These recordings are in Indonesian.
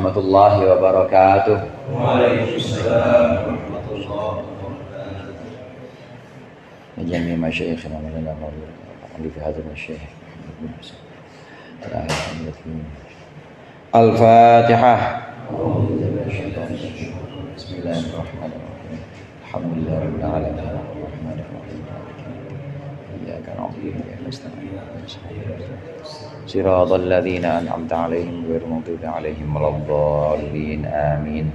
warahmatullahi wabarakatuh. Waalaikumsalam warahmatullahi wabarakatuh. Jami' masyayikhina wa lana wa li hadha masyayikh. Al-Fatihah. Bismillahirrahmanirrahim. Alhamdulillahirabbil alamin. Arrahmanir rahim. Iyyaka na'budu wa iyyaka nasta'in. Shiratal ladzina an'amta 'alaihim ghairil maghdubi 'alaihim waladdallin. Amin.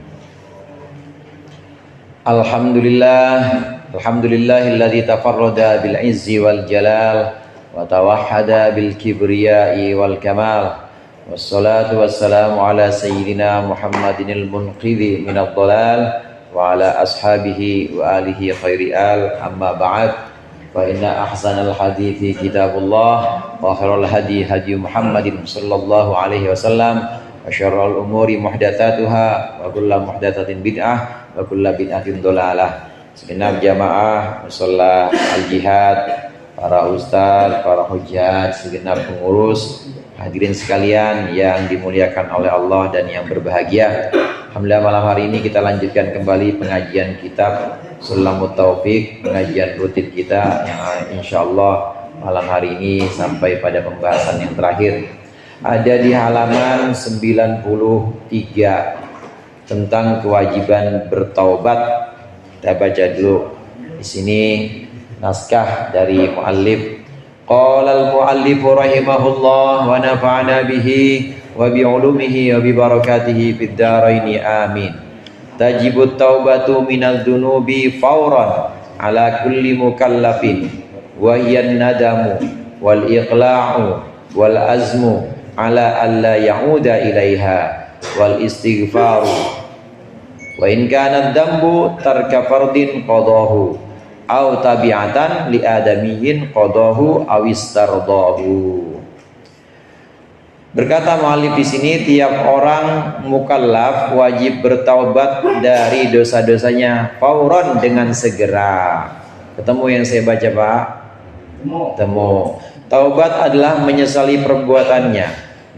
Alhamdulillahilladzi tafarrada bil 'izzi wal jalal wa tawahhada bil kibriyai wal kamal. Wassalatu wassalamu ala sayyidina Muhammadinil munqidhi minadh dhalal wa ala ashabihi wa alihi khairi al, amma ba'd. Fa inna ahsanal hadithi kitabullah wa khairal hadi hadi Muhammadin sallallahu alaihi wasallam wa syarrul umuri muhdatsatuha wa kullu muhdatsatin bid'ah wa kullu bid'atin dhalalah. Segenap jamaah musalla al-jihad, para ustaz, para hujjat, segenap pengurus, hadirin sekalian yang dimuliakan oleh Allah dan yang berbahagia. Alhamdulillah, malam hari ini kita lanjutkan kembali pengajian kitab Sulamut Taufiq, pengajian rutin kita yang insyaallah malam hari ini sampai pada pembahasan yang terakhir. Ada di halaman 93 tentang kewajiban bertaubat. Kita baca dulu di sini naskah dari muallif. Qala al-muallif rahimahullah wa nafa'ana bihi wa bi ulumihi wa bi barakatihi fid dharain amin. Tajibut taubatu minadz dzunubi fawran ala kulli mukallafin wa hiya nadamu wal iqla'u wal azmu ala alla ya'uda ilaiha wal istighfaru wa in kana dzambu tarka fardin qadahu aw tabi'atan li adamiyyin qadahu aw istardahu. Berkata muallif di sini, tiap orang mukallaf wajib bertaubat dari dosa-dosanya fauron, dengan segera. Ketemu yang saya baca, Pak? Temu. Taubat adalah menyesali perbuatannya,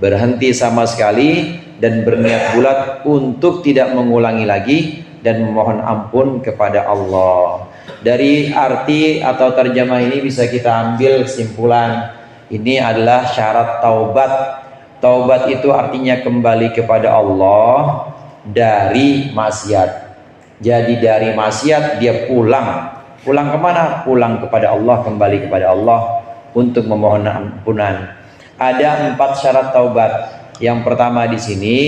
berhenti sama sekali dan berniat bulat untuk tidak mengulangi lagi dan memohon ampun kepada Allah. Dari arti atau terjemah ini bisa kita ambil kesimpulan, ini adalah syarat taubat. Taubat itu artinya kembali kepada Allah dari maksiat. Jadi dari maksiat dia pulang. Pulang kemana? Pulang kepada Allah, kembali kepada Allah untuk memohon ampunan. Ada 4 syarat taubat. Yang pertama di sini,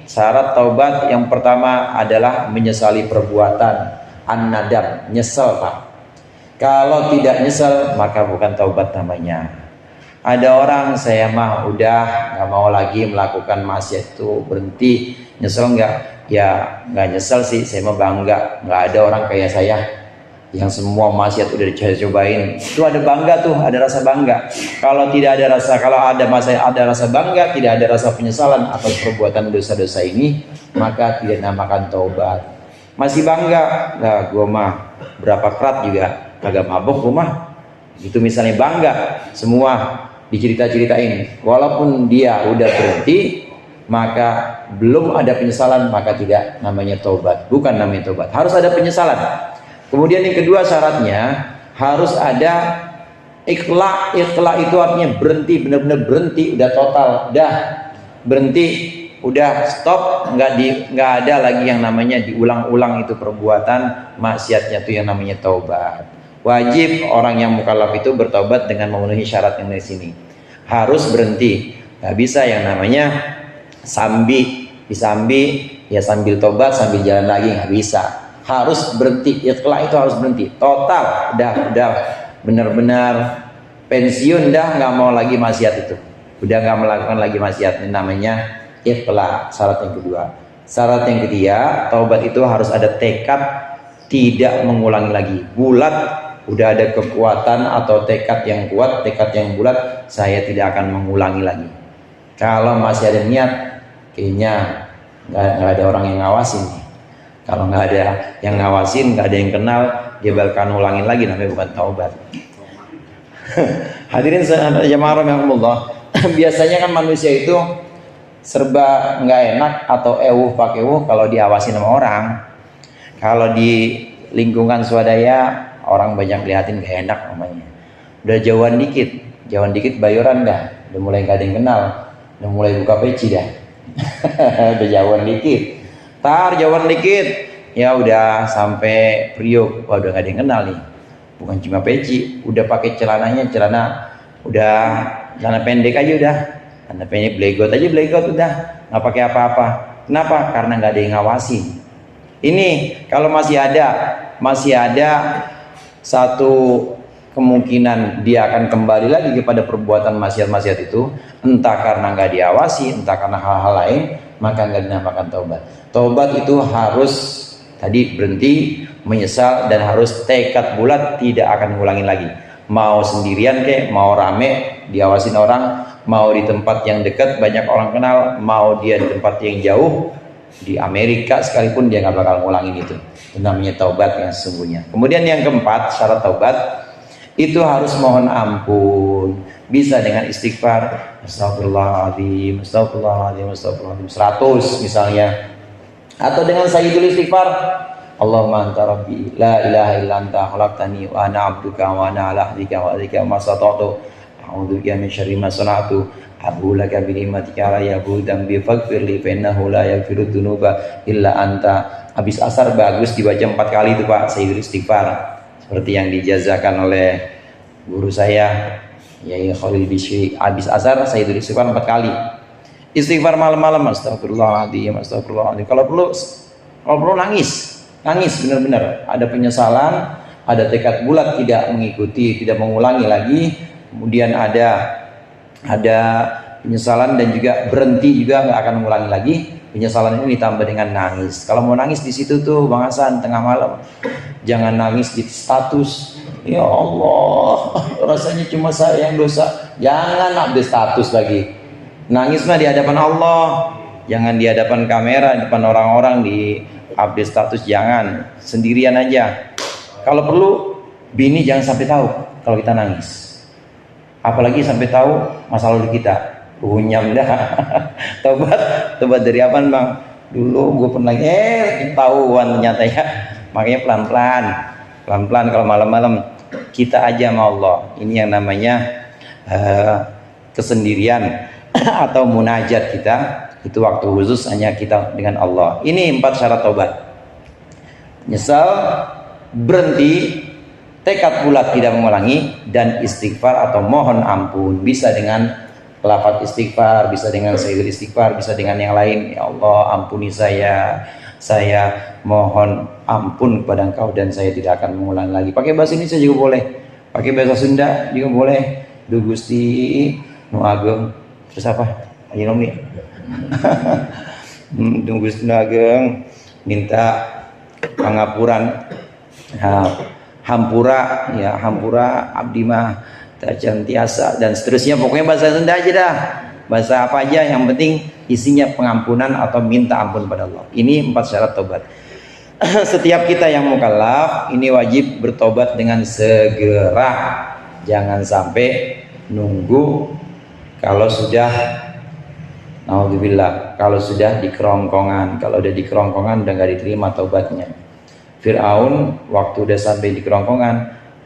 syarat taubat yang pertama adalah menyesali perbuatan. An-nadam, nyesel, Pak. Kalau tidak nyesel maka bukan taubat namanya. Ada orang, saya mah udah nggak mau lagi melakukan maksiat itu, berhenti. Nyesel nggak? Ya nggak nyesel sih, saya mah bangga. Nggak ada orang kayak saya yang semua maksiat udah dicobain. Itu ada bangga tuh, ada rasa bangga. Kalau tidak ada rasa, kalau ada rasa bangga, tidak ada rasa penyesalan atas perbuatan dosa-dosa ini, maka tidak namakan taubat. Masih bangga, nah gue mah berapa kerat juga kagak mabok gue mah. Itu misalnya bangga, semua dicerita-ceritain. Walaupun dia udah berhenti, maka belum ada penyesalan, maka tidak namanya taubat. Bukan namanya taubat, harus ada penyesalan. Kemudian yang kedua syaratnya harus ada ikhla. Ikhla itu artinya berhenti, benar-benar berhenti, udah total, udah berhenti, udah stop, nggak ada lagi yang namanya diulang-ulang itu perbuatan maksiatnya, itu yang namanya taubat. Wajib orang yang mukallaf itu bertaubat dengan memenuhi syarat yang di sini. Harus berhenti. Nggak bisa yang namanya sambil ya sambil tobat sambil jalan lagi, nggak bisa. Harus berhenti. Ikhla itu harus berhenti. Total, udah benar-benar pensiun, dah nggak mau lagi maksiat itu. Udah nggak melakukan lagi maksiat. Ini namanya ikhla. Syarat yang kedua. Syarat yang ketiga, taubat itu harus ada tekad tidak mengulangi lagi. Bulat. Udah ada kekuatan atau tekad yang kuat, tekad yang bulat, saya tidak akan mengulangi lagi. Kalau masih ada niat, kayaknya nggak ada orang yang ngawasin. Kalau nggak ada yang ngawasin, nggak ada yang kenal, dia bakal ngulangin lagi, namanya bukan taubat. Hadirin jamaah rahimakumullah. Biasanya kan manusia itu serba nggak enak atau pakai kalau diawasin sama orang. Kalau di lingkungan swadaya orang banyak liatin gak enak namanya. Udah jauhan dikit bayaran dah. Udah mulai gak ada yang kenal, udah mulai buka peci dah. Udah jauhan dikit. Jauhan dikit, ya udah sampai Priok, wah udah gak ada yang kenal nih. Bukan cuma peci, udah pakai celana pendek aja udah. Celana pendek blegot udah, nggak pakai apa-apa. Kenapa? Karena nggak ada yang ngawasin. Ini kalau masih ada satu kemungkinan dia akan kembali lagi kepada perbuatan maksiat-maksiat itu, entah karena nggak diawasi, entah karena hal-hal lain, maka nggak dinamakan taubat. Taubat itu harus tadi berhenti, menyesal, dan harus tekad bulat tidak akan ngulangin lagi. Mau sendirian kek, mau rame diawasin orang, mau di tempat yang dekat banyak orang kenal, mau dia di tempat yang jauh di Amerika sekalipun, dia nggak bakal ngulangin itu. Itu namanya taubat yang sesungguhnya. Kemudian yang keempat, syarat taubat itu harus mohon ampun. Bisa dengan istighfar, astagfirullahaladzim, astagfirullahaladzim, astagfirullahaladzim 100 misalnya, atau dengan sayyidul istighfar, Allahumma anta rabbi la ilaha illa anta khalaqtani wa ana abduka wa ana ala ahdika wa ahdika ma sata'tu a'udzu bika min syarri ma sana'tu abu laka bi ni'matika alayya budan bi faghfirli fa innahu la yaghfiru dzunuba illa anta. Habis asar bagus dibaca 4 kali itu Pak, sayyidul istighfar, seperti yang dijazakan oleh guru saya Yai Khalil Bishri. Habis asar sayyidul istighfar 4 kali. Istighfar malam-malam, astagfirullahaladzim, astagfirullahaladzim. Kalau perlu nangis benar-benar. Ada penyesalan, ada tekad bulat tidak mengikuti, tidak mengulangi lagi. Kemudian ada penyesalan dan juga berhenti juga, nggak akan mengulangi lagi. Penyesalan ini ditambah dengan nangis. Kalau mau nangis di situ tuh Bang Hasan tengah malam, jangan nangis di status. Ya Allah, rasanya cuma saya yang dosa. Jangan update status lagi. Nangis mah di hadapan Allah, jangan di hadapan kamera, di depan orang-orang, di update status. Jangan, sendirian aja. Kalau perlu bini jangan sampai tahu kalau kita nangis, apalagi sampai tahu masa lalu kita. Punyam dah. Tobat dari apa Bang? Dulu gue pernah ketahuan ternyata ya. Makanya pelan-pelan kalau malam-malam kita aja sama Allah. Ini yang namanya kesendirian atau munajat kita, itu waktu khusus hanya kita dengan Allah. Ini 4 syarat taubat. Nyesal, berhenti, tekad bulat tidak mengulangi, dan istighfar atau mohon ampun. Bisa dengan lafaz istighfar, bisa dengan sayyidul istighfar, bisa dengan yang lain. Ya Allah, ampuni saya mohon ampun kepada Engkau dan saya tidak akan mengulang lagi. Pakai bahasa Indonesia juga boleh, pakai bahasa Sunda juga boleh. Du Gusti nu ageng, terus apa? Ayo nomi. Du Gusti nu ageng minta pangapuran. Hampura abdi mah tajantiasa dan seterusnya. Pokoknya bahasa Sunda aja dah, bahasa apa aja, yang penting isinya pengampunan atau minta ampun pada Allah. Ini 4 syarat tobat. Setiap kita yang mukallaf ini wajib bertobat dengan segera, jangan sampai nunggu. Kalau sudah naudzubillah, kalau sudah di kerongkongan, kalau udah di kerongkongan udah nggak diterima taubatnya. Fir'aun waktu udah sampai di kerongkongan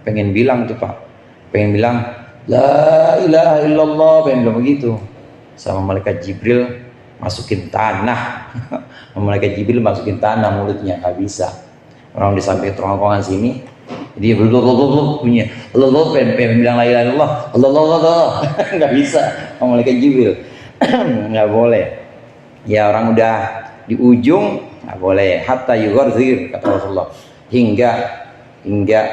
pengen bilang tuh Pak, pengen bilang la ilaha illallah, pengen bilang begitu, sama malaikat Jibril masukin tanah. Malaikat Jibril masukin tanah mulutnya, nggak bisa. Orang di samping kerongkongan sini dia punya Allah, pengen bilang la ilaha illallah, Allah nggak bisa sama malaikat Jibril. Nggak boleh ya, orang udah di ujung nggak boleh. Hatta yugharzir, kata Rasulullah, hingga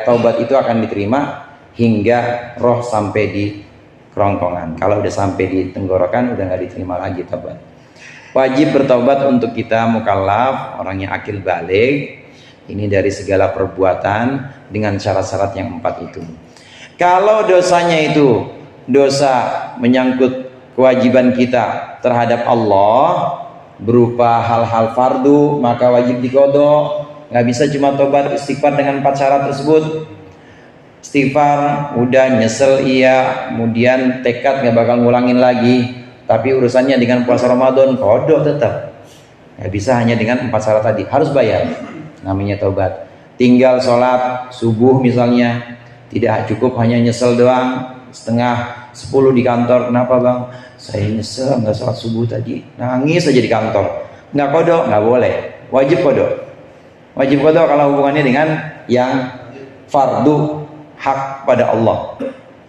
taubat itu akan diterima hingga roh sampai di kerongkongan. Kalau udah sampai di tenggorokan udah nggak diterima lagi taubat. Wajib bertaubat untuk kita mukallaf, orang yang akil baligh. Ini dari segala perbuatan dengan syarat-syarat yang 4 itu. Kalau dosanya itu dosa menyangkut kewajiban kita terhadap Allah berupa hal-hal fardu, maka wajib diqodho. Nggak bisa cuma tobat istighfar dengan 4 syarat tersebut. Istighfar udah nyesel iya, kemudian tekad nggak bakal ngulangin lagi. tapi urusannya dengan puasa Ramadan kodok tetap. Nggak bisa hanya dengan 4 syarat tadi, harus bayar. Namanya taubat. Tinggal sholat subuh misalnya, tidak cukup hanya nyesel doang, setengah 10 di kantor. Kenapa bang? Saya nyesel nggak sholat subuh tadi, nangis aja di kantor. Nggak kodok, nggak boleh. Wajib kodok. Wajib kodok kalau hubungannya dengan yang fardu hak pada Allah.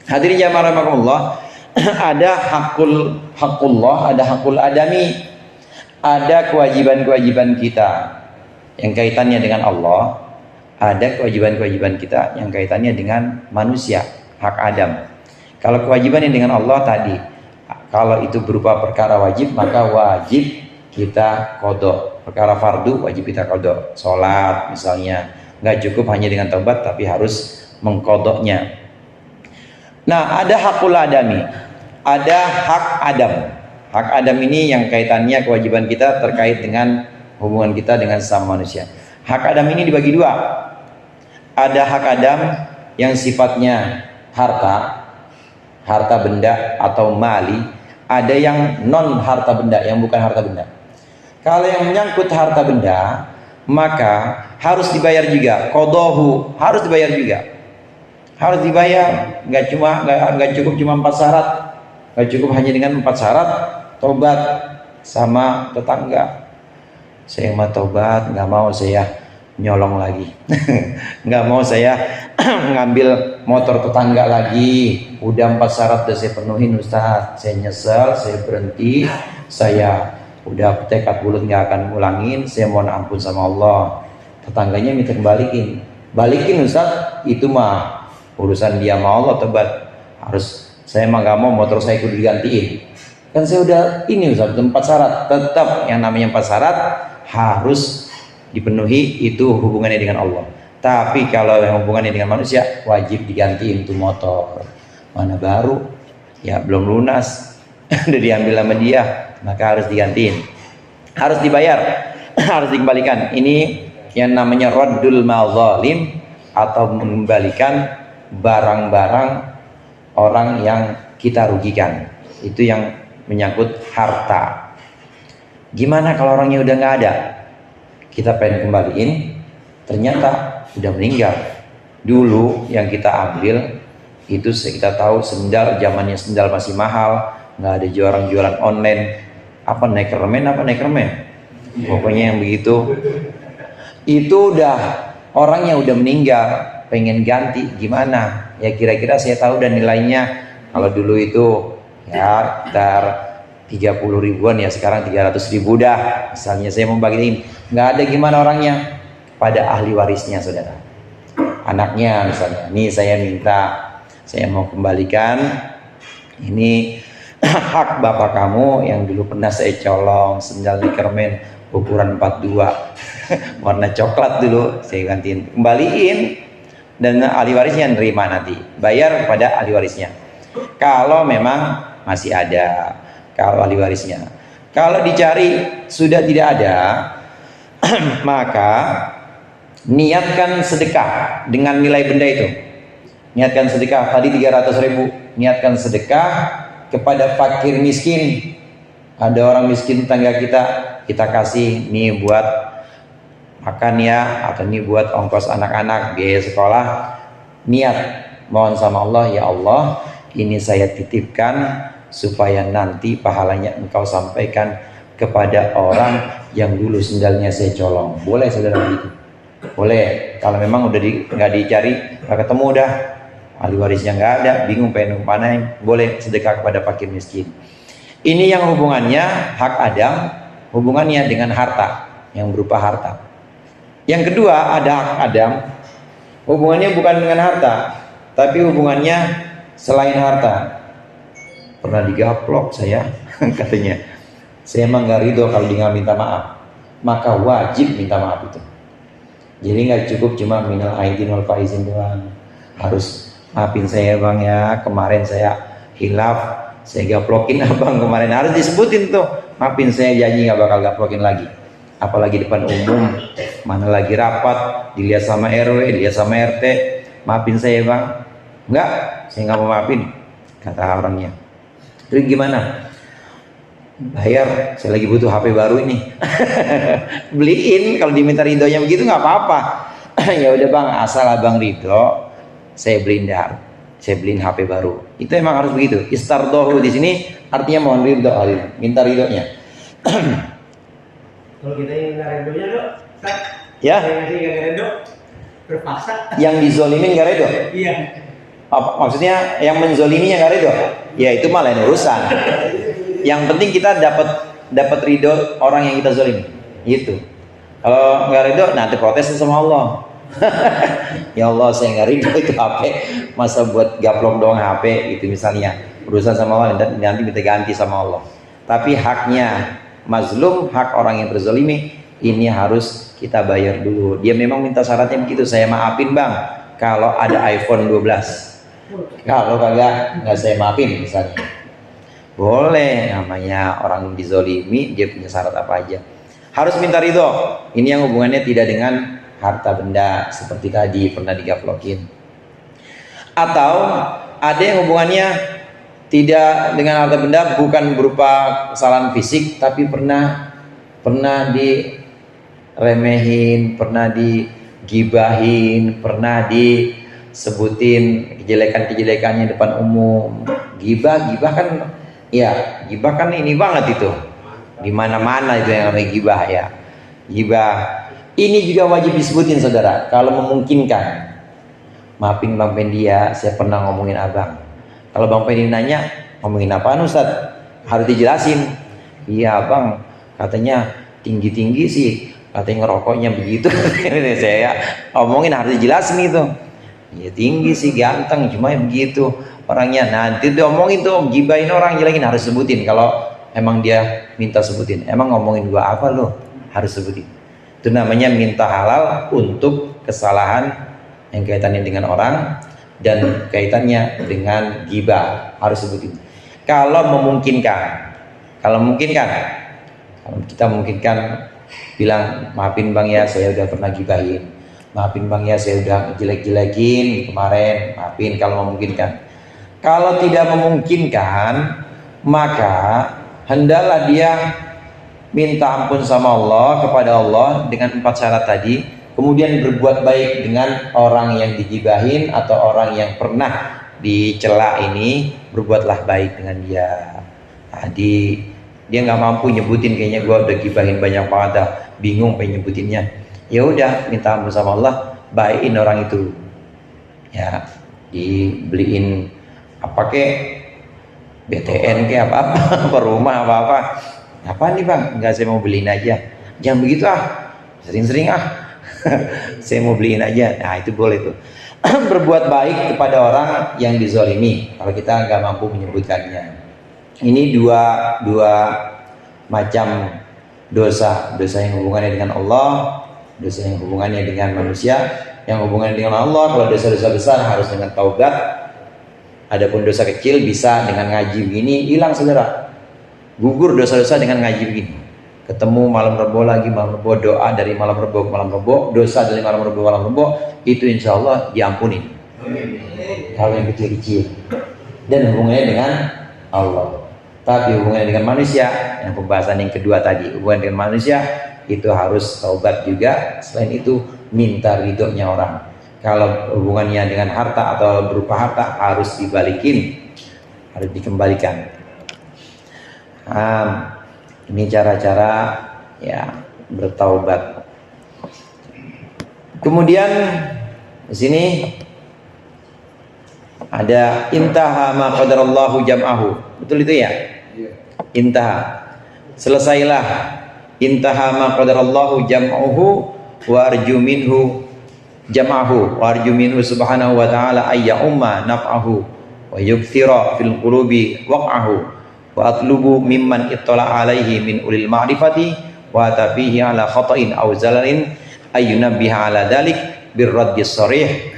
Hadirin jamaah rahimakumullah, ada hakullah, ada hakul adami, ada kewajiban-kewajiban kita yang kaitannya dengan Allah, ada kewajiban-kewajiban kita yang kaitannya dengan manusia, hak Adam. Kalau kewajiban yang dengan Allah tadi, kalau itu berupa perkara wajib, maka wajib kita kodok. Perkara fardu wajib kita kodok. Sholat misalnya, nggak cukup hanya dengan taubat, tapi harus mengkodoknya. Nah, ada hakul adami, ada hak Adam. Hak Adam ini yang kaitannya kewajiban kita terkait dengan hubungan kita dengan sama manusia. Hak Adam ini dibagi dua. Ada hak Adam yang sifatnya harta benda atau mali. Ada yang non harta benda, yang bukan harta benda. Kalau yang menyangkut harta benda, maka harus dibayar juga. Qadohu harus dibayar juga. Harus dibayar, nggak cukup cuma 4 syarat, nggak cukup hanya dengan 4 syarat. Tobat sama tetangga, saya mau tobat, nggak mau saya nyolong lagi, nggak mau saya ngambil motor tetangga lagi. Udah 4 syarat udah saya penuhin Ustaz, saya nyesel, saya berhenti, saya udah tekad bulat nggak akan ngulangin, saya mohon ampun sama Allah. Tetangganya minta balikin Ustaz, itu mah urusan dia, mau Allah tobat. Harus saya mah nggak mau motor saya kudu digantiin, kan saya udah ini Ustaz, 4 syarat. Tetap yang namanya 4 syarat harus dipenuhi, itu hubungannya dengan Allah. Tapi kalau yang hubungannya dengan manusia, wajib digantiin tuh motor. Mana baru ya, belum lunas udah diambil sama dia, maka harus digantiin, harus dibayar, harus dikembalikan. Ini yang namanya raddul mazalim, atau mengembalikan barang-barang orang yang kita rugikan. Itu yang menyangkut harta. Gimana kalau orangnya udah nggak ada, kita pengen kembaliin, ternyata udah meninggal. Dulu yang kita ambil itu kita tahu sendal, zamannya sendal masih mahal, nggak ada jualan online, apa Neckerman, pokoknya yang begitu. Itu udah orangnya udah meninggal, pengen ganti gimana ya, kira-kira saya tahu dan nilainya kalau dulu itu ya sekitar 30 ribuan ya, sekarang 300 ribu dah misalnya. Saya mau bagiin, nggak ada, gimana orangnya? Pada ahli warisnya saudara, anaknya misalnya, nih saya minta, saya mau kembalikan ini hak bapak kamu yang dulu pernah saya colong, sendal Neckerman ukuran 42 warna coklat dulu, saya gantiin, kembaliin. Dan ahli warisnya nerima, nanti bayar kepada ahli warisnya kalau memang masih ada. Kalau ahli warisnya, kalau dicari sudah tidak ada maka niatkan sedekah dengan nilai benda itu. Niatkan sedekah, tadi 300 ribu, niatkan sedekah kepada fakir miskin. Ada orang miskin tetangga kita kasih nih buat makan ya, atau nih buat ongkos anak-anak biaya sekolah. Niat mohon sama Allah, ya Allah ini saya titipkan supaya nanti pahalanya engkau sampaikan kepada orang yang dulu sendalnya saya colong. Boleh saudara begitu? Boleh. Kalau memang udah nggak dicari, nggak ketemu, udah ahli warisnya nggak ada, bingung pengen mana, boleh sedekah kepada fakir miskin. Ini yang hubungannya hak Adam, hubungannya dengan harta, yang berupa harta. Yang kedua ada hak Adam, hubungannya bukan dengan harta, tapi hubungannya selain harta. Pernah digaplok saya katanya, saya emang nggak ridho kalau dia nggak minta maaf, maka wajib minta maaf itu. Jadi nggak cukup cuma minal aidin wal faizin doang, harus maafin saya bang ya, kemarin saya hilaf, saya gaplokin abang kemarin, harus disebutin tuh, maafin saya, janji nggak bakal gaplokin lagi. Apalagi depan umum, mana lagi rapat, dilihat sama RW, dilihat sama RT, maafin saya bang. Enggak, saya nggak mau maafin, kata orangnya. Terus gimana? bayar, saya lagi butuh HP baru ini. Beliin, kalau diminta ridhonya begitu nggak apa-apa. Ya udah bang, asal abang ridho, saya beliin HP baru. Itu emang harus begitu. Istardohu di sini artinya mohon ridho, minta ridhonya. Kalau kita yang nggak ridhonya dok, Ya, yang ngasih nggak ridho, terpaksa. yang dizolimin nggak ridho. Iya. Apa maksudnya yang menzoliminya nggak ridho? Ya itu malah urusan. Yang penting kita dapat ridho orang yang kita zolimi. Itu. Kalau nggak ridho, nanti protes sama Allah. Ya Allah, saya nggak ridho itu HP. Masa buat gaplok doang HP itu misalnya. Urusan sama Allah dan nanti minta ganti sama Allah. Tapi haknya mazlum, hak orang yang terzolimi, ini harus kita bayar dulu. Dia memang minta syaratnya begitu, saya maafin bang kalau ada iPhone 12. Kalau kagak, nggak saya maafin misalnya. Boleh, namanya orang dizolimi, dia punya syarat apa aja. Harus minta ridho. Ini yang hubungannya tidak dengan harta benda seperti tadi pernah digaplokin. Atau ada yang hubungannya tidak dengan harta benda, bukan berupa kesalahan fisik, tapi pernah diremehin, pernah digibahin, pernah disebutin kejelekan-kejelekannya depan umum. Gibah kan, ya gibah kan ini banget itu, di mana-mana itu yang namanya gibah ya. Gibah ini juga wajib disebutin saudara, kalau memungkinkan. Maafin Bang Pendi ya, saya pernah ngomongin abang. Kalau Bang Pendi nanya, ngomongin apaan Ustaz? Harus dijelasin. Iya bang, katanya tinggi-tinggi sih, katanya ngerokoknya begitu. Saya ngomongin harus dijelasin itu. Ya tinggi sih, ganteng, cuma begitu orangnya. Nanti diomongin tuh, gibahin orang, jelekin, harus sebutin. Kalau emang dia minta sebutin, emang ngomongin gua apa lo? Harus sebutin. Itu namanya minta halal untuk kesalahan yang kaitannya dengan orang dan kaitannya dengan gibah, harus sebutin. Kalau memungkinkan, kalau kita memungkinkan bilang, maafin bang ya saya udah pernah gibahin, maafin bang ya saya udah jelek-jelekin kemarin, maafin kalau memungkinkan. Kalau tidak memungkinkan, maka hendaklah dia minta ampun sama Allah, kepada Allah dengan 4 syarat tadi, kemudian berbuat baik dengan orang yang digibahin atau orang yang pernah dicela ini, berbuatlah baik dengan dia. Tadi dia nggak mampu nyebutin, kayaknya gua udah gibahin banyak banget dah, bingung pengen nyebutinnya. Ya udah, minta ampun sama Allah, baikin orang itu. Ya, dibeliin apa kek, BTN kek apa rumah apa apa nih bang, nggak, saya mau beliin aja. Jangan begitu sering-sering saya mau beliin aja. Nah itu boleh tuh. Berbuat baik kepada orang yang dizolimi kalau kita nggak mampu menyebutkannya. Ini dua macam dosa yang hubungannya dengan Allah, dosa yang hubungannya dengan manusia. Yang hubungannya dengan Allah, kalau dosa-dosa besar harus dengan taubat. Adapun dosa kecil bisa dengan ngaji begini hilang saudara. Gugur dosa-dosa dengan ngaji begini. Ketemu malam Rebo lagi, malam Rebo, doa dari malam Rebo ke malam Rebo, dosa dari malam Rebo, itu insya Allah diampuni. Kalau yang kecil-kecil. Dan hubungannya dengan Allah. Tapi hubungannya dengan manusia, yang pembahasan yang kedua tadi, hubungan dengan manusia itu harus taubat juga. Selain itu minta ridhonya orang. Kalau hubungannya dengan harta atau berupa harta harus dibalikin, harus dikembalikan. Ini cara-cara ya bertaubat. Kemudian di sini ada intaha ma qadarallahu jam'ahu. Betul itu ya? Intaha. Selesailah. Intaha ma qadarallahu jam'uhu wa arju minhu jam'ahu wa arju minhu subhanahu wa ta'ala ayya umma naf'ahu wa yukthira fil qulubi waq'ahu wa atlubu mimman ittala alaihi min ulil ma'rifati wa tafihi ala khata'in aw zalalin ayyunabbiha ala dalik birraddi sharih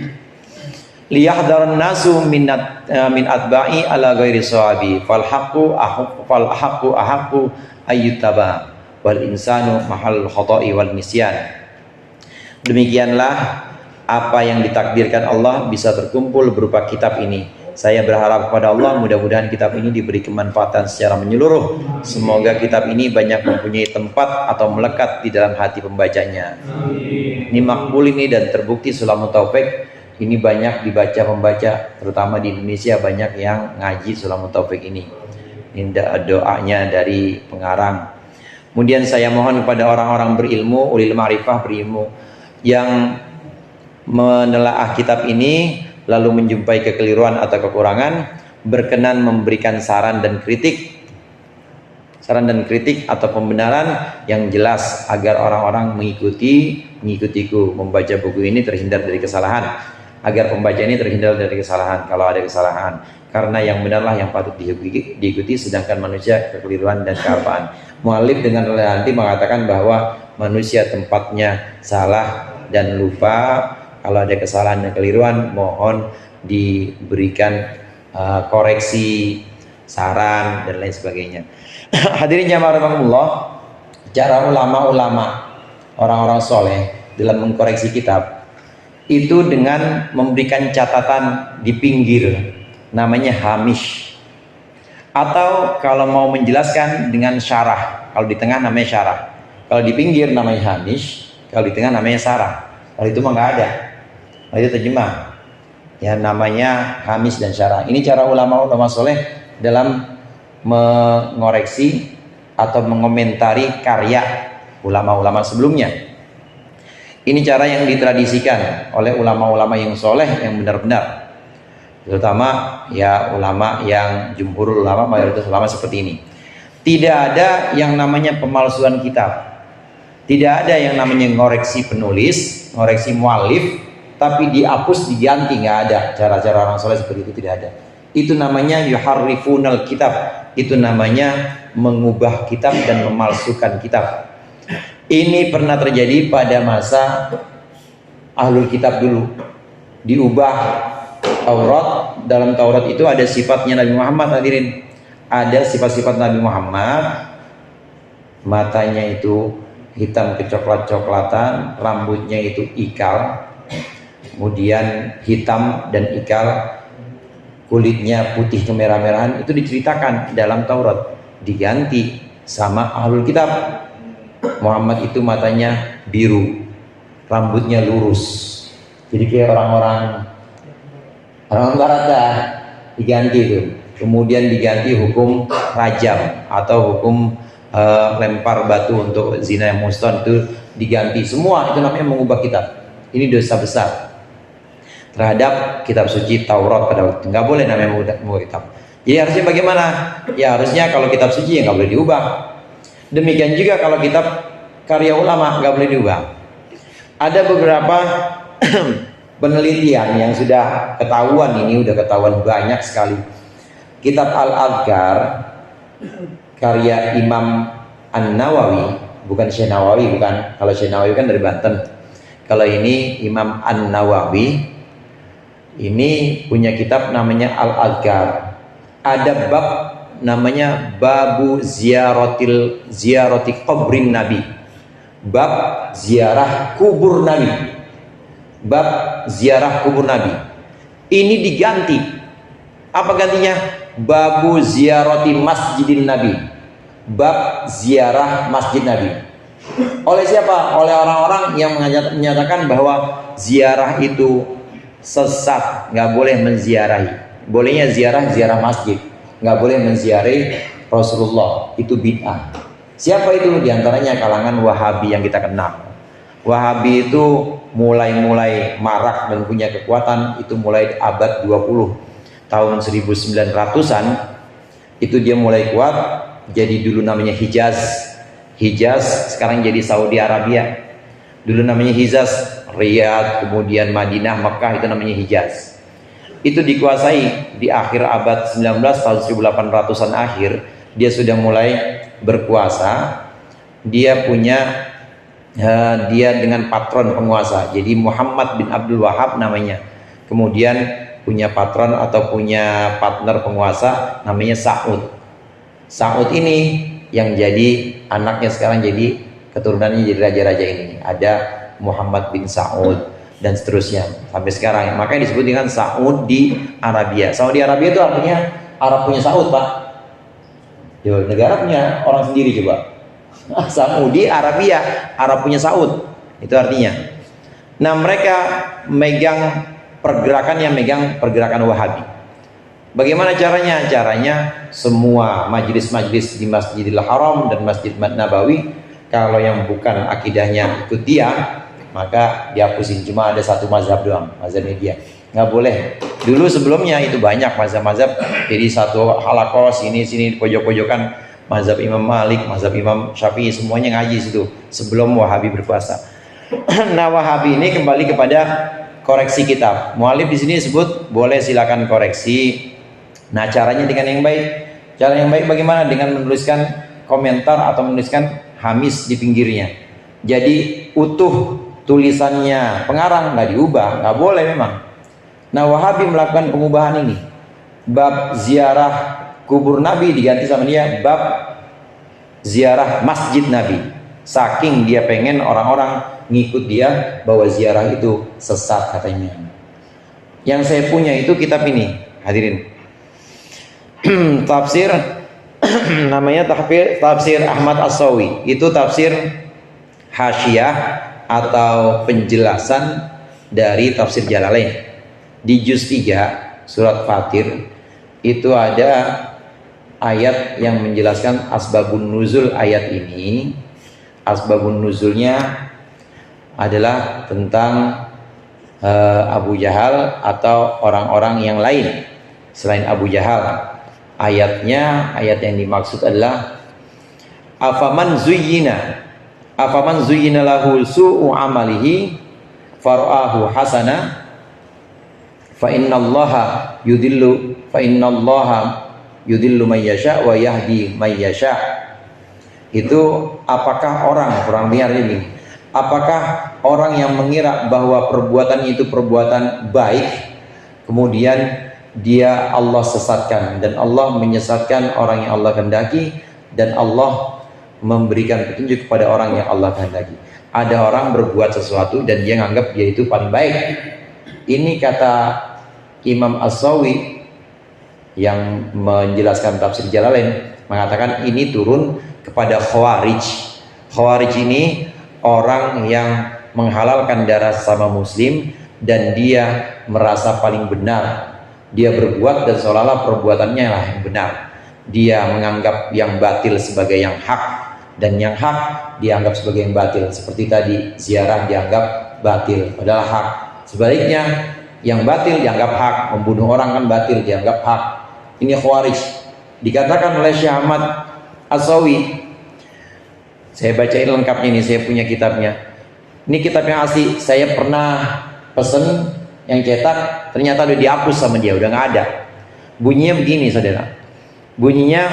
liyahdharan nasu min atba'i ala ghairi sawabi fal haqqu ahaqqu ayyutaba wal insanu mahal khata'i wal nisyan. Demikianlah apa yang ditakdirkan Allah bisa terkumpul berupa kitab ini. Saya berharap kepada Allah mudah-mudahan kitab ini diberi kemanfaatan secara menyeluruh. Semoga kitab ini banyak mempunyai tempat atau melekat di dalam hati pembacanya. Ini makbul ini dan terbukti Sulamut Taufik ini banyak dibaca pembaca, terutama di Indonesia banyak yang ngaji Sulamut Taufik ini. Ini doanya dari pengarang. Kemudian saya mohon kepada orang-orang berilmu, ulil ma'rifah berilmu yang menelaah kitab ini lalu menjumpai kekeliruan atau kekurangan, berkenan memberikan saran dan kritik atau pembenaran yang jelas agar orang-orang mengikutiku membaca buku ini terhindar dari kesalahan, agar pembaca ini terhindar dari kesalahan kalau ada kesalahan, karena yang benarlah yang patut diikuti sedangkan manusia kekeliruan dan kealpaan. Mu'allif dengan nanti mengatakan bahwa manusia tempatnya salah dan lupa. Kalau ada kesalahan dan keliruan, mohon diberikan koreksi, saran, dan lain sebagainya. Hadirin jamaah rahimakumullah, cara ulama-ulama, orang-orang soleh dalam mengkoreksi kitab, itu dengan memberikan catatan di pinggir, namanya hamish. Atau kalau mau menjelaskan dengan syarah, kalau di tengah namanya syarah. Kalau di pinggir namanya hamish, kalau di tengah namanya syarah. Kalau itu mah nggak ada. Itu terjemah ya, namanya hamis dan syarah. Ini cara ulama-ulama soleh dalam mengoreksi atau mengomentari karya ulama-ulama sebelumnya. Ini cara yang ditradisikan oleh ulama-ulama yang soleh yang benar-benar, terutama ya ulama yang jumhur ulama, mayoritas ulama seperti ini. Tidak ada yang namanya pemalsuan kitab, tidak ada yang namanya ngoreksi penulis, ngoreksi muallif tapi dihapus, diganti, nggak ada. Cara-cara orang soleh seperti itu tidak ada. Itu namanya yuharrifunal kitab, itu namanya mengubah kitab dan memalsukan kitab. Ini pernah terjadi pada masa ahlul kitab dulu. Diubah Taurat, dalam Taurat itu ada sifatnya Nabi Muhammad, hadirin. Ada sifat-sifat Nabi Muhammad, matanya itu hitam kecoklat-coklatan, rambutnya itu ikal, kemudian hitam dan ikal, kulitnya putih kemerah-merahan. Itu diceritakan dalam Taurat. Diganti sama ahlul kitab. Muhammad itu matanya biru, rambutnya lurus, jadi kayak orang barat dah. Diganti itu. Kemudian diganti hukum rajam atau hukum lempar batu untuk zina yang mustan, itu diganti semua. Itu namanya mengubah kitab. Ini dosa besar terhadap kitab suci Taurat pada waktu. Nggak boleh namanya mengubah kitab. Jadi harusnya bagaimana? Ya harusnya kalau kitab suci ya nggak boleh diubah. Demikian juga kalau kitab karya ulama nggak boleh diubah. Ada beberapa penelitian yang sudah ketahuan, ini udah ketahuan banyak sekali. Kitab Al-Adhkar karya Imam An-Nawawi, bukan Syekh Nawawi, bukan. Kalau Syekh Nawawi kan dari Banten. Kalau ini Imam An-Nawawi, ini punya kitab namanya Al-Adhkar. Ada bab namanya babu ziyarati qabrin Nabi. Bab ziarah kubur Nabi. Bab ziarah kubur Nabi. Ini diganti. Apa gantinya? Babu ziyarati masjidin Nabi. Bab ziarah masjid Nabi. Oleh siapa? Oleh orang-orang yang menyatakan bahwa ziarah itu sesat, nggak boleh menziarahi. Bolehnya ziarah masjid, nggak boleh menziarahi Rasulullah, itu bid'ah. Siapa itu? Di antaranya kalangan Wahabi yang kita kenal. Wahabi itu mulai marak dan punya kekuatan itu mulai abad 20, tahun 1900-an itu dia mulai kuat. Jadi dulu namanya Hijaz, sekarang jadi Saudi Arabia. Dulu namanya Hijaz, Riyadh, kemudian Madinah, Mekah, itu namanya Hijaz. Itu dikuasai di akhir abad 19, tahun 1800-an akhir, dia sudah mulai berkuasa. Dia punya dia dengan patron penguasa, jadi Muhammad bin Abdul Wahab namanya. Kemudian punya patron atau punya partner penguasa namanya Saud ini yang jadi anaknya sekarang, jadi keturunannya jadi raja-raja ini. Ada Muhammad bin Saud, dan seterusnya sampai sekarang. Makanya disebut dengan Saudi Arabia. Saudi Arabia itu artinya Arab punya Saud, Pak. Yo, negara punya orang sendiri coba. Saudi Arabia, Arab punya Saud. Itu artinya. Nah, mereka megang pergerakan Wahabi. Bagaimana caranya? Caranya semua majelis-majelis di Masjidil Haram dan Masjid Nabawi, kalau yang bukan akidahnya ikut dia, maka dihapusin. Cuma ada satu mazhab doang, mazhabnya dia. Nggak boleh. Dulu sebelumnya itu banyak mazhab-mazhab, jadi satu halakoh sini pojok-pojokan, mazhab Imam Malik, mazhab Imam Syafi'i, semuanya ngaji situ sebelum Wahabi berkuasa. Nah, Wahabi ini kembali kepada koreksi kitab. Mu'alif di sini disebut boleh silakan koreksi. Nah, caranya dengan yang baik. Cara yang baik bagaimana? Dengan menuliskan komentar atau menuliskan hamis di pinggirnya. Jadi utuh tulisannya, pengarang nggak diubah, nggak boleh memang. Nah, Wahabi melakukan pengubahan ini. Bab ziarah kubur Nabi diganti sama dia bab ziarah masjid Nabi. Saking dia pengen orang-orang ngikut dia bahwa ziarah itu sesat katanya. Yang saya punya itu kitab ini, hadirin. Tafsir namanya tafsir Ahmad As-Sawi. Itu tafsir Hasyiyah atau penjelasan dari tafsir Jalalain. Di juz 3 surat Fatir itu ada ayat yang menjelaskan asbabun nuzul ayat ini. Asbabun nuzulnya adalah tentang Abu Jahal atau orang-orang yang lain selain Abu Jahal. Ayat yang dimaksud adalah afaman zuyyina lahu su'u amalihi fara'ahu hasana fa innallaha yudillu may yasha wa yahdi may yasha. Itu apakah kurang liar ini, apakah orang yang mengira bahwa perbuatan itu perbuatan baik, kemudian dia Allah sesatkan, dan Allah menyesatkan orang yang Allah kehendaki, dan Allah memberikan petunjuk kepada orang yang Allah kehendaki. Ada orang berbuat sesuatu dan dia menganggap dia itu paling baik. Ini kata Imam As-Sawi yang menjelaskan tafsir Jalalain, mengatakan ini turun kepada Khawarij. Khawarij ini orang yang menghalalkan darah sesama muslim dan dia merasa paling benar. Dia berbuat dan seolah-olah perbuatannya lah yang benar. Dia menganggap yang batil sebagai yang hak, dan yang hak dianggap sebagai yang batil. Seperti tadi ziarah dianggap batil padahal hak. Sebaliknya yang batil dianggap hak, membunuh orang kan batil dianggap hak. Ini Khawarij. Dikatakan oleh Syekh Ahmad As-Sawi, saya bacain lengkapnya ini, saya punya kitabnya. Ini kitab yang asli, saya pernah pesen yang cetak, ternyata udah dihapus sama dia, udah nggak ada. Bunyinya begini, saudara. Bunyinya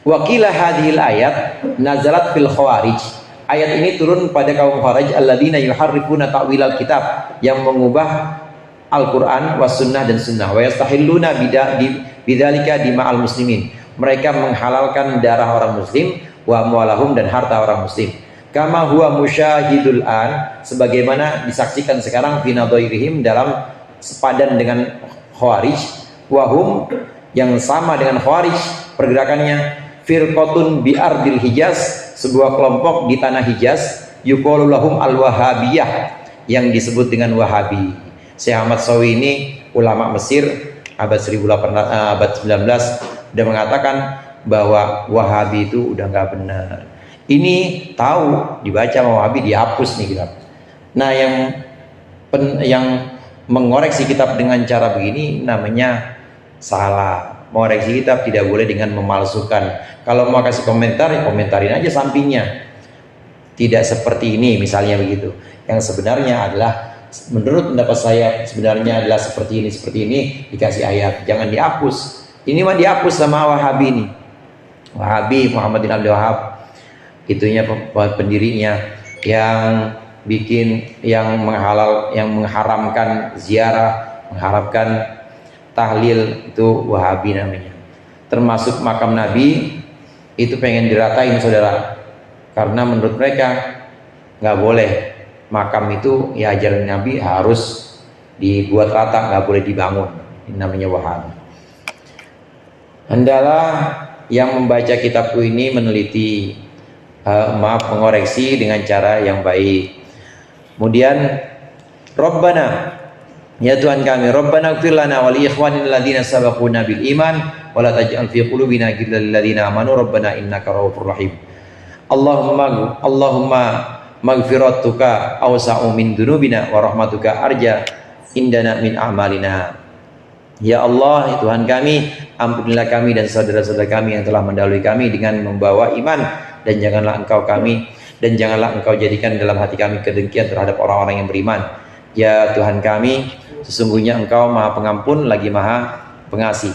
wakilah hadhil ayat nazalat fil khawarij. Ayat ini turun pada kaum khawarij alladzina yuharrifuna ta'wilal kitab, yang mengubah Al-Quran was sunnah dan sunnah, wa yastahilluna bidzalika dima'al muslimin. Mereka menghalalkan darah orang muslim, wa amwalahum, dan harta orang muslim. Kama huwa musyahidul an, sebagaimana disaksikan sekarang fi nadhairihim, dalam sepadan dengan Khawarij. Wahum, yang sama dengan Khawarij pergerakannya, firqatun bi ardil Hijaz, sebuah kelompok di tanah Hijaz, yuqalu lahum al-Wahabiyah, yang disebut dengan Wahabi. Syekh Ahmad Sawi ini ulama Mesir abad 19 udah mengatakan bahwa Wahabi itu udah nggak benar. Ini tahu dibaca Wahabi, dihapus nih kitab. Nah, yang mengoreksi kitab dengan cara begini namanya salah. Mengoreksi kitab tidak boleh dengan memalsukan. Kalau mau kasih komentar, ya komentarin aja sampingnya. Tidak seperti ini misalnya begitu. Yang sebenarnya adalah, menurut pendapat saya sebenarnya adalah seperti ini, dikasih ayat, jangan dihapus. Ini mah dihapus sama Wahabi ini. Wahabi, Muhammad bin Abdul Wahab, itunya pendirinya, yang bikin, yang mengharamkan ziarah, mengharamkan tahlil, itu Wahabi namanya. Termasuk makam Nabi itu pengen diratain, saudara, karena menurut mereka nggak boleh makam itu ya ajaran Nabi harus dibuat rata, nggak boleh dibangun. Ini namanya Wahabi. Hendaklah yang membaca kitabku ini meneliti, mengoreksi dengan cara yang baik. Kemudian Rabbana, ya Tuhan kami, Rabbana ighfir lana wa li ikhwanina alladziina sabaquna bil iman wa la taj'al fi qulubina ghillan lil ladziina amanu rabbana innaka ra'ufur rahim. Allahumma maghfiratuka awsa'u min dzunubina wa rahmatuka arja indana min a'malina. Ya Allah, Tuhan kami, ampunilah kami dan saudara-saudara kami yang telah mendahului kami dengan membawa iman, dan janganlah Engkau jadikan dalam hati kami kedengkian terhadap orang-orang yang beriman. Ya Tuhan kami, sesungguhnya Engkau Maha Pengampun lagi Maha Pengasih.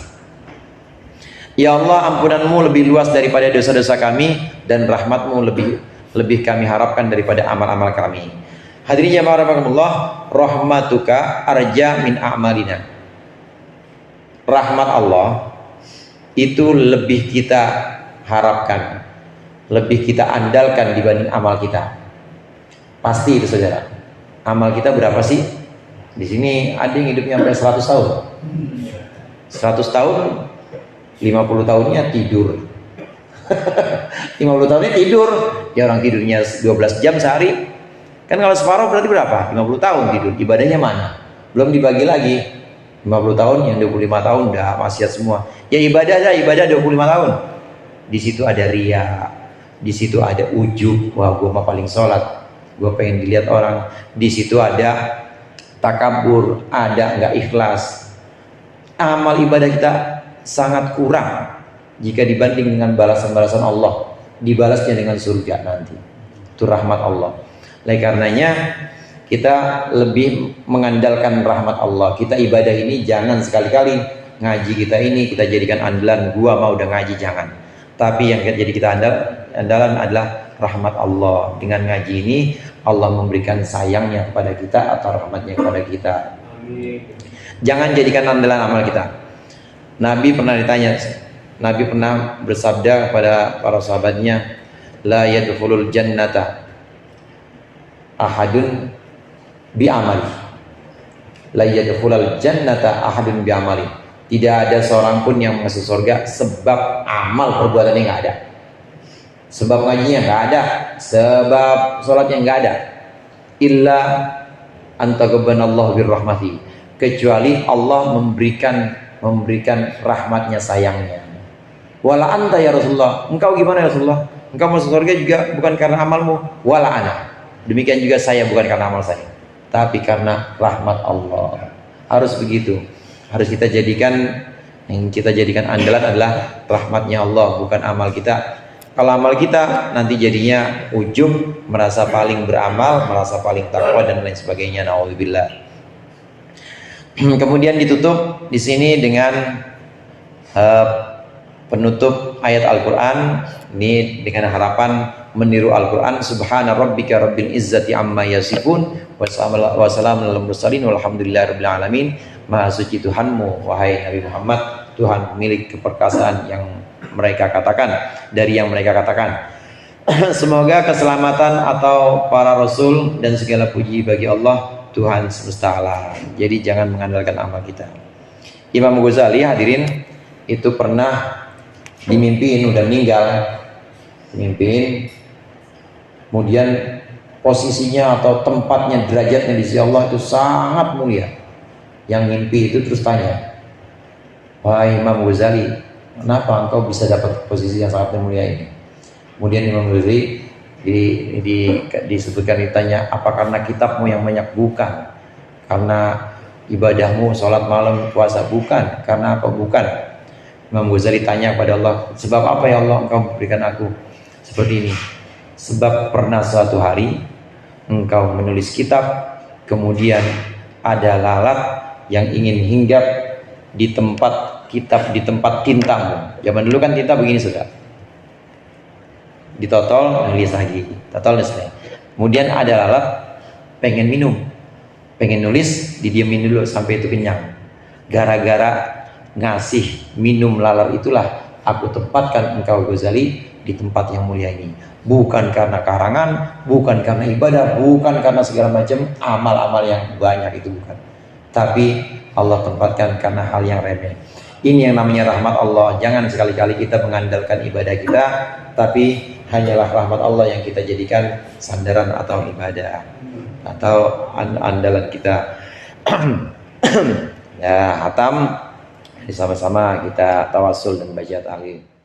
Ya Allah, ampunanmu lebih luas daripada dosa-dosa kami, dan rahmatmu lebih kami harapkan daripada amal-amal kami. Hadirin jamaah rahimakumullah, rahmatuka arja min a'malina. Rahmat Allah itu lebih kita harapkan, lebih kita andalkan dibanding amal kita. Pasti itu saudara. Amal kita berapa sih? Di sini ada yang hidupnya sampai 100 tahun. 100 tahun, 50 tahunnya tidur. 50 tahunnya tidur. Ya orang tidurnya 12 jam sehari. Kan kalau separuh berarti berapa? 50 tahun tidur. Ibadahnya mana? Belum dibagi lagi. 50 tahun, yang 25 tahun udah maksiat semua. Ya ibadah 25 tahun. Di situ ada riya, di situ ada ujub. Wah, gue mah paling sholat, gue pengen dilihat orang. Di situ ada takabur, ada nggak ikhlas. Amal ibadah kita sangat kurang jika dibanding dengan balasan-balasan Allah. Dibalasnya dengan surga nanti. Itu rahmat Allah. Oleh karenanya kita lebih mengandalkan rahmat Allah. Kita ibadah ini jangan sekali-kali ngaji kita ini kita jadikan andalan. Gua mau udah ngaji, jangan. Tapi yang jadi kita andalan adalah rahmat Allah. Dengan ngaji ini Allah memberikan sayangnya kepada kita atau rahmatnya kepada kita. Jangan jadikan andalan amal kita. Nabi pernah ditanya, Nabi pernah bersabda kepada para sahabatnya, la yadkhulul jannata ahadun bi'amali, la yadkhulul jannata ahadun bi'amali. Tidak ada seorang pun yang masuk surga sebab amal perbuatannya nggak ada, sebab ngajinya nggak ada, sebab sholatnya nggak ada. Illa antaqabbanallahu birrahmati, kecuali Allah memberikan rahmatnya, sayangnya. Wala anta ya Rasulullah, engkau gimana ya Rasulullah? Engkau masuk surga juga bukan karena amalmu. Wala ana, demikian juga saya bukan karena amal saya, tapi karena rahmat Allah. Harus begitu. Harus kita jadikan, yang kita jadikan andalan adalah rahmatnya Allah, bukan amal kita. Kalau amal kita nanti jadinya ujub, merasa paling beramal, merasa paling takwa dan lain sebagainya. Nauzubillah. Kemudian ditutup di sini dengan penutup ayat Al-Quran ini dengan harapan meniru Al-Quran. Subhana rabbika rabbil izzati amma yasifun wa salamun alal mursalin walhamdulillahi rabbil alamin. Maha suci Tuhanmu wahai Nabi Muhammad, Tuhan milik keperkasaan yang mereka katakan, dari yang mereka katakan. Semoga keselamatan atau para rasul dan segala puji bagi Allah Tuhan semesta alam. Jadi jangan mengandalkan amal kita. Imam Ghazali hadirin itu pernah dimimpiin, udah meninggal, dimimpiin, kemudian posisinya atau tempatnya, derajatnya di sisi Allah itu sangat mulia. Yang mimpi itu terus tanya, wahai Imam Ghazali, kenapa engkau bisa dapat posisi yang sangat mulia ini? Kemudian Imam Ghazali disebutkan, ditanya, apa karena kitabmu yang banyak? Bukan. Karena ibadahmu, sholat malam, puasa? Bukan. Karena apa? Bukan. Imam Ghazali tanya kepada Allah, sebab apa ya Allah engkau memberikan aku seperti ini? Sebab pernah suatu hari engkau menulis kitab, kemudian ada lalat yang ingin hinggap di tempat kitab, di tempat tintamu. Zaman dulu kan tinta begini sudah, ditotol, nulis lagi, totol, nulis lagi. Kemudian ada lalat pengen minum, pengen nulis, didiemin dulu sampai itu kenyang. Gara-gara ngasih minum lalat itulah aku tempatkan engkau Ghazali di tempat yang mulia ini. Bukan karena karangan, bukan karena ibadah, bukan karena segala macam amal-amal yang banyak, itu bukan. Tapi Allah tempatkan karena hal yang remeh. Ini yang namanya rahmat Allah. Jangan sekali-kali kita mengandalkan ibadah kita, tapi hanyalah rahmat Allah yang kita jadikan sandaran atau ibadah atau andalan kita. Ya, hatam, sama-sama kita tawasul dan baca ta'lim.